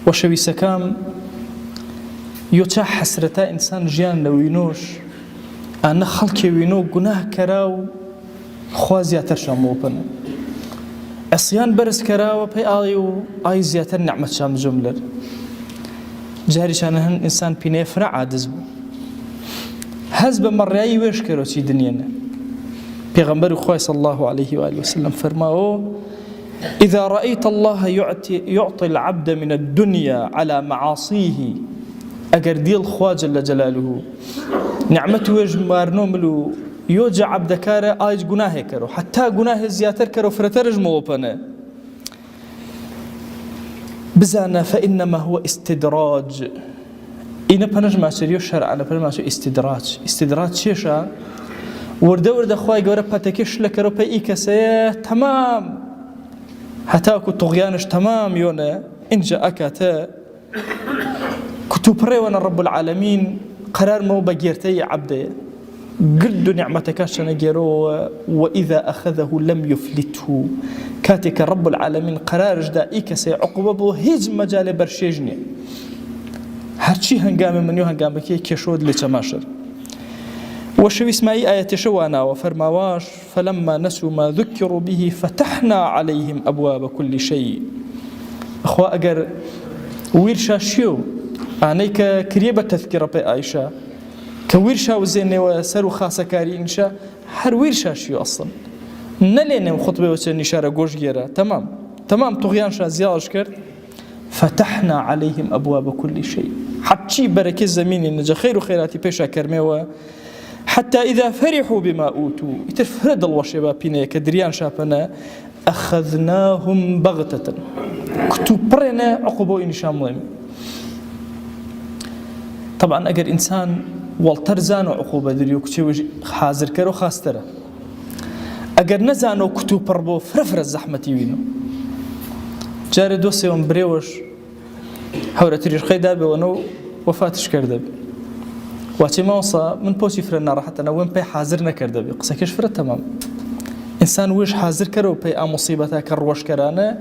وەشەویستەکەم یۆچە حەسرەتە ئینسان ژیان لەوینۆش ئەنە خەڵکی وینۆ گوناه کەرا و خوا زیاتر شامۆپەنە ئەسیان بەرز کەراوە پێی ئاڵی و ئای زیاتر نعمەت شام جملر جاریشانە هەن ئینسان پینەیە فرە عادز بوو هەز بە مەڕیایی وێش کەرۆچی دنیەنە پێغەمبەری خوای صلی الله عليه وآله وسلم فەرماوە إذا رأيت الله يعطي العبد من الدنيا على معاصيه أجر ديل خوا جل جلاله نعمته وجمارنو ملو يوجع عبد كاره آيج جناه كرو حتى جناه زياتر كرو فرترج موبنا بزانا فإنما هو استدراج إن بنج ما شريو شرع على بنج ما شو استدراج شيشة ورده خواي جورا بتكش لكرو بإيكسه تمام حتى أكو طغيانش تمام يونا إن جاءك تا كتوبري وانا رب العالمين قرار مو بجيرتي عبدي قد نعمتك عشان جيرو وإذا أخذه لم يفلته كاتك رب العالمين قرار جدا إيكسي عقوبة هيج مجال برشيجني هرشي هنقام من يو هنقام كي كشود لتماشر وشو اسمعي آية شوانا وفرماواش فلما نسوا ما ذكروا به فتحنا عليهم أبواب كل شيء أخوة أجر ويرشا شيو أنيك كريبة تذكرة بآيشة كويرشا وزين وسرو خاصة كاري إنشا هر ويرشا شيو أصلا نلين خطبة وسن إشارة جوش جيرة تمام طغيان شا زيالش كرد فتحنا عليهم أبواب كل شيء حتى بركة زمين نجا خير وخيراتي بيشا كرمي حتى إذا فرحوا بما أوتوا يتفرد الوشبا بيني كدريان شابنا أخذناهم بغتة كتوبرنا عقبوا إن شاملين طبعا أجر إنسان والترزان عقوبة دريو كتوج حاضر كرو خاسترة أجر نزانو كتوبر بو فرفر الزحمة وينو جاري دوسي ومبريوش حورة تريش خيدابي ونو وفاتش كردابي واتي ما وصى من بوسي فرنا راحت أنا وين بي حاضر نكرده بي قصة كيش فرد تمام إنسان ويش حاضر كرو بي مصيبتها كروش كرانه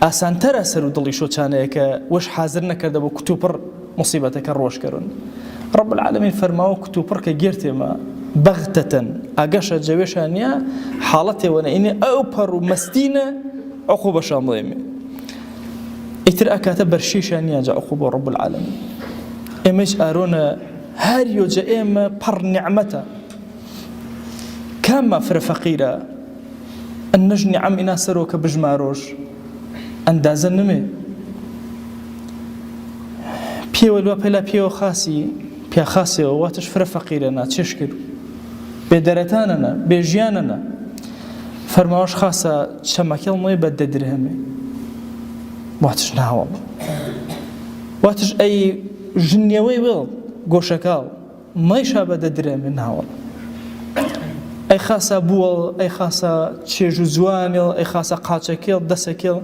أسان ترى سرو ضلي شو كانك ويش حاضر نكرده بو كتوبر مصيبتها كروش كرون رب العالمين فرماو كتوبر كجيرتي ما بغتة أجاشة جويشانيا حالتي وانا إني أوبر ومستينة عقوبة شامليمي إتر أكاتب برشيشانيا جا عقوبة رب العالمين إمش أرونا هاريو جائم بر نعمته كما فر فقيرة النجني عم إنا سروك بجماروش أندازن نمي بيو الوا بلا بيو خاسي بيا خاسي واتش فر فقيرنا تشكر بدرتاننا بجياننا فرماوش خاصة شمكيل مي بد درهمي واتش ناوم واتش أي جنيوي ويل گۆشەکاو مەیشا بەدە درێ من هاوڵ ئەی خاسە بووڵ ئەی خاسە چێژ و جوانێڵ ئەی خاسە قاچەکێڵ دەسەکێڵ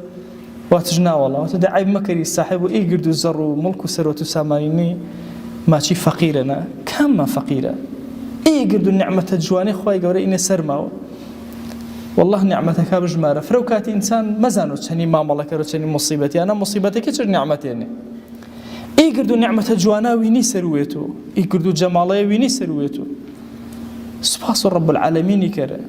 واتش ناوەڵە واتە دە عیب مەکەری ساحب و ئیگرد و زەڕ و مڵک و سەرۆت و سامانینی ماچی فەقیرەنە کاممە فەقیرە ئیگرد و نیعمەتە جوانەی خوای گەورە ئینە سەرماوە والله نیعمەتەکە بژمارە فرە و کاتی ئینسان مەزانۆ چەنی مامەڵەکە و چەنی مصیبەتیانە مصیبەتێکی چ نیعمەتێنێ إيقردو نعمة جوانا ويني سرويتو إيقردو جمالي ويني سرويتو سبحان رب العالمين كره